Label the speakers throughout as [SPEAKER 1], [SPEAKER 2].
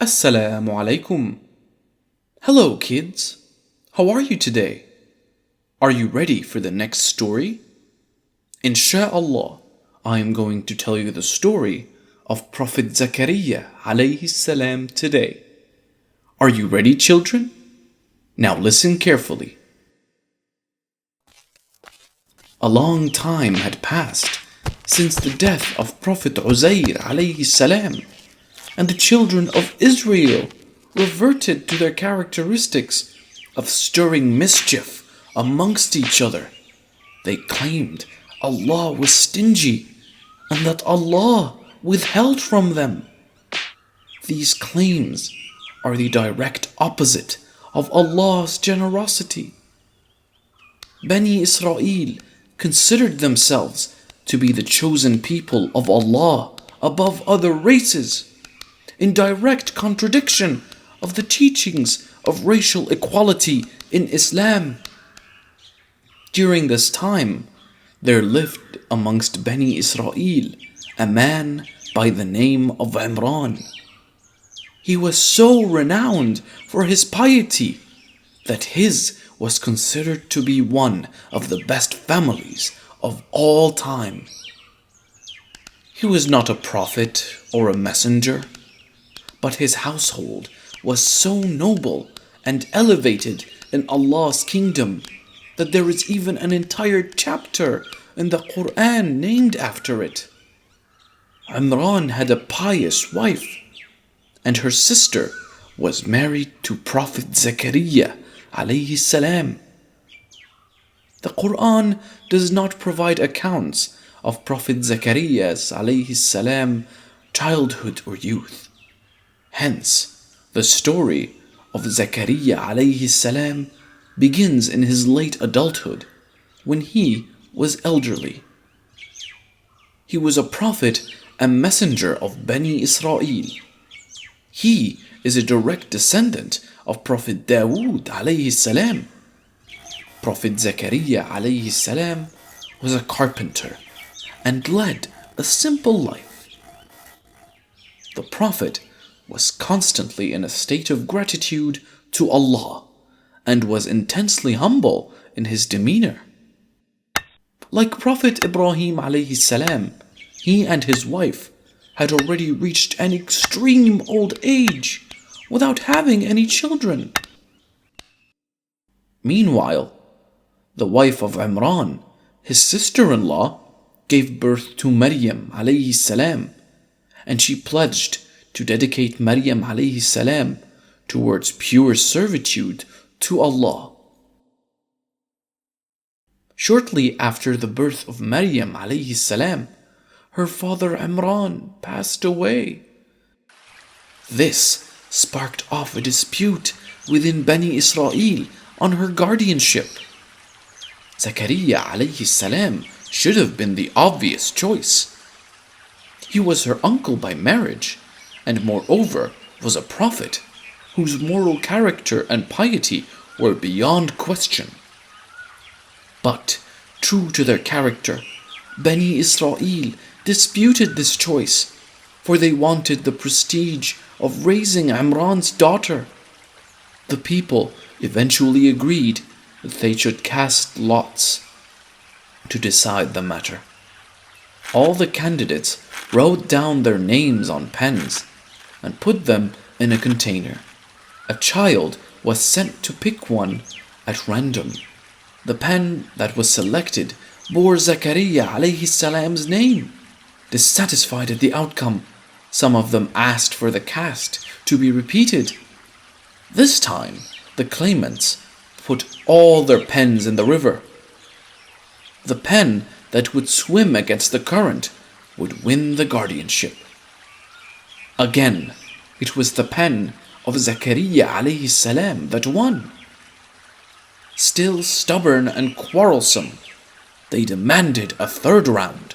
[SPEAKER 1] Assalamu alaikum. Hello, kids. How are you today? Are you ready for the next story? Insha'Allah, I am going to tell you the story of Prophet Zakaria alayhi salam today. Are you ready, children? Now listen carefully. A long time had passed since the death of Prophet Uzair alayhi salam, and the children of Israel reverted to their characteristics of stirring mischief amongst each other. They claimed Allah was stingy and that Allah withheld from them. These claims are the direct opposite of Allah's generosity. Bani Israel considered themselves to be the chosen people of Allah above other races, in direct contradiction of the teachings of racial equality in Islam. During this time, there lived amongst Bani Israel a man by the name of Imran. He was so renowned for his piety that his was considered to be one of the best families of all time. He was not a prophet or a messenger, but his household was so noble and elevated in Allah's kingdom that there is even an entire chapter in the Quran named after it. Imran had a pious wife, and her sister was married to Prophet Zakaria alayhi salam. The Quran does not provide accounts of Prophet Zakaria's alayhi salam childhood or youth. Hence, the story of Zakaria alayhi salam begins in his late adulthood, when he was elderly. He was a prophet and messenger of Bani Israel. He is a direct descendant of Prophet Dawood alayhi salam. Prophet Zakaria alayhi salam was a carpenter and led a simple life. The Prophet was constantly in a state of gratitude to Allah and was intensely humble in his demeanor. Like Prophet Ibrahim alayhi salam, he and his wife had already reached an extreme old age without having any children. Meanwhile, the wife of Imran, his sister-in-law, gave birth to Maryam alayhi salam, and she pledged to dedicate Maryam alayhi salam towards pure servitude to Allah. Shortly after the birth of Maryam alayhi salam, her father Imran passed away. This sparked off a dispute within Bani Israel on her guardianship. Zakaria alayhi salam should have been the obvious choice. He was her uncle by marriage, and moreover was a prophet whose moral character and piety were beyond question. But, true to their character, Bani Israel disputed this choice, for they wanted the prestige of raising Imran's daughter. The people eventually agreed that they should cast lots to decide the matter. All the candidates wrote down their names on pens and put them in a container. A child was sent to pick one at random. The pen that was selected bore Zakaria alayhi salam's name. Dissatisfied at the outcome, some of them asked for the cast to be repeated. This time, the claimants put all their pens in the river. The pen that would swim against the current would win the guardianship. Again, it was the pen of Zakaria alayhi salam that won. Still stubborn and quarrelsome, they demanded a third round.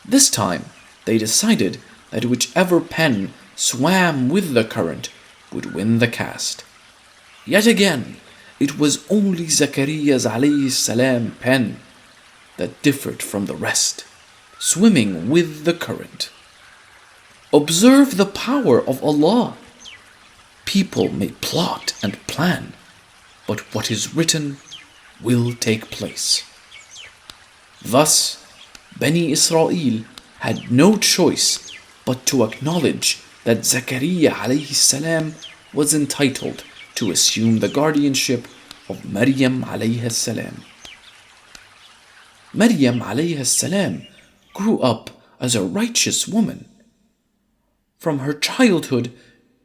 [SPEAKER 1] This time, they decided that whichever pen swam with the current would win the cast. Yet again, it was only Zakaria's alayhi salam pen that differed from the rest, swimming with the current. Observe the power of Allah. People may plot and plan, but what is written will take place. Thus, Bani Israel had no choice but to acknowledge that Zakaria alayhi salam was entitled to assume the guardianship of Maryam alayhi salam. Maryam alayhi salam grew up as a righteous woman. From her childhood,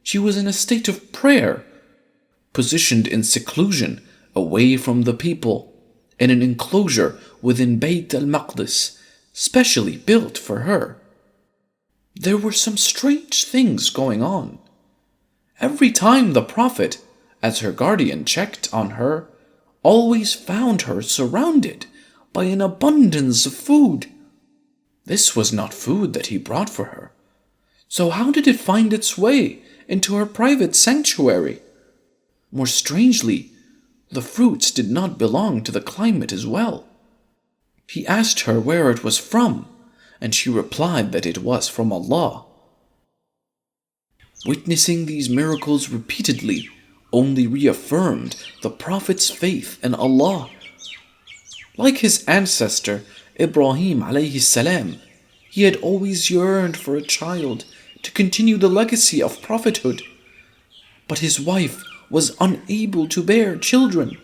[SPEAKER 1] she was in a state of prayer, positioned in seclusion away from the people in an enclosure within Bayt al-Maqdis, specially built for her. There were some strange things going on. Every time the Prophet, as her guardian, checked on her, always found her surrounded by an abundance of food. This was not food that he brought for her. So how did it find its way into her private sanctuary? More strangely, the fruits did not belong to the climate as well. He asked her where it was from, and she replied that it was from Allah. Witnessing these miracles repeatedly only reaffirmed the Prophet's faith in Allah. Like his ancestor Ibrahim alayhi salam, he had always yearned for a child to continue the legacy of prophethood, but his wife was unable to bear children.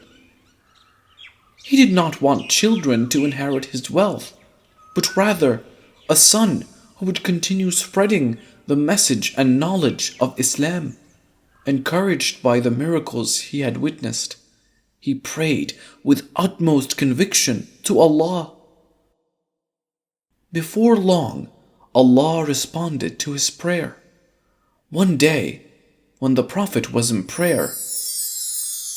[SPEAKER 1] He did not want children to inherit his wealth, but rather a son who would continue spreading the message and knowledge of Islam. Encouraged by the miracles he had witnessed, he prayed with utmost conviction to Allah. Before long, Allah responded to his prayer. One day, when the Prophet was in prayer,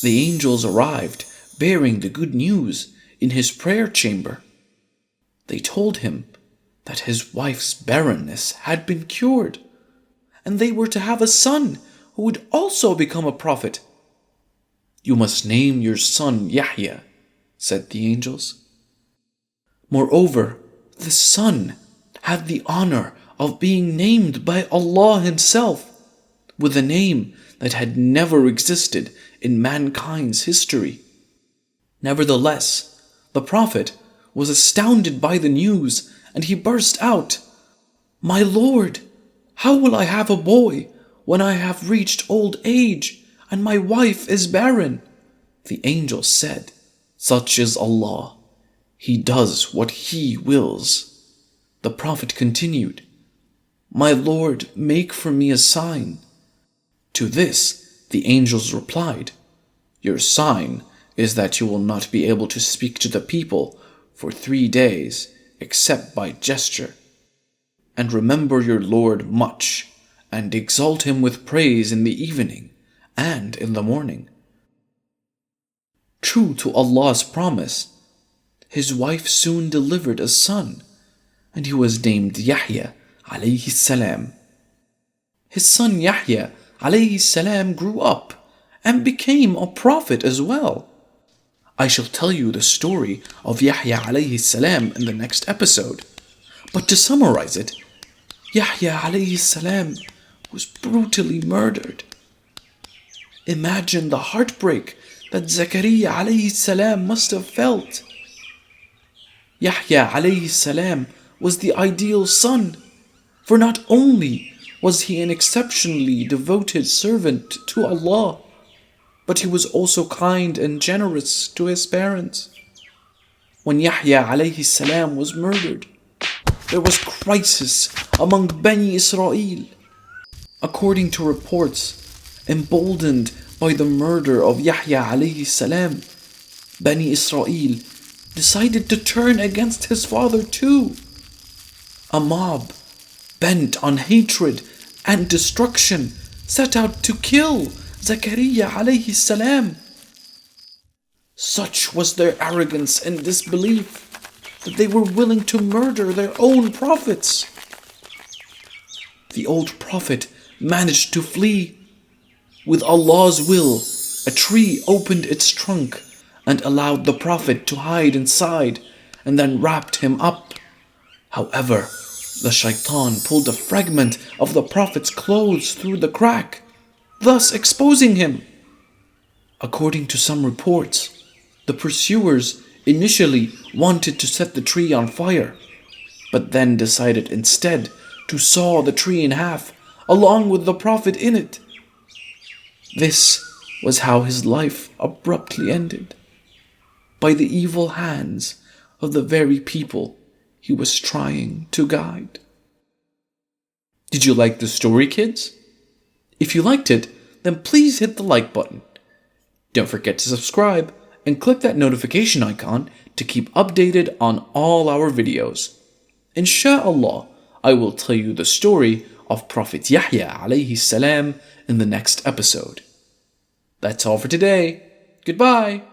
[SPEAKER 1] the angels arrived bearing the good news in his prayer chamber. They told him that his wife's barrenness had been cured, and they were to have a son who would also become a prophet. "You must name your son Yahya," said the angels. Moreover, the son had the honor of being named by Allah Himself, with a name that had never existed in mankind's history. Nevertheless, the Prophet was astounded by the news, and he burst out, "My Lord, how will I have a boy when I have reached old age and my wife is barren?" The angel said, "Such is Allah. He does what He wills." The Prophet continued, "My Lord, make for me a sign." To this, the angels replied, "Your sign is that you will not be able to speak to the people for 3 days except by gesture. And remember your Lord much, and exalt Him with praise in the evening and in the morning." True to Allah's promise, his wife soon delivered a son, and he was named Yahya alayhi salam. His son Yahya alayhi salam grew up and became a prophet as well. I shall tell you the story of Yahya alayhi salam in the next episode. But to summarize it, Yahya alayhi salam was brutally murdered. Imagine the heartbreak that Zakaria alayhi salam must have felt. Yahya alayhi salam was the ideal son, for not only was he an exceptionally devoted servant to Allah, but he was also kind and generous to his parents. When Yahya alayhi salam was murdered, there was crisis among Bani Israel. According to reports, emboldened by the murder of Yahya alayhi salam, Bani Israel decided to turn against his father too. A mob, bent on hatred and destruction, set out to kill Zakaria alayhi salam. Such was their arrogance and disbelief that they were willing to murder their own prophets. The old prophet managed to flee. With Allah's will, a tree opened its trunk and allowed the prophet to hide inside and then wrapped him up. However, the shaitan pulled a fragment of the prophet's clothes through the crack. thus exposing him. According to some reports, the pursuers initially wanted to set the tree on fire, but then decided instead to saw the tree in half along with the Prophet in it. This was how his life abruptly ended, by the evil hands of the very people he was trying to guide. Did you like the story, kids? If you liked it, then please hit the like button. Don't forget to subscribe and click that notification icon to keep updated on all our videos. Insha'Allah, I will tell you the story of Prophet Yahya alayhi salam in the next episode. That's all for today. Goodbye.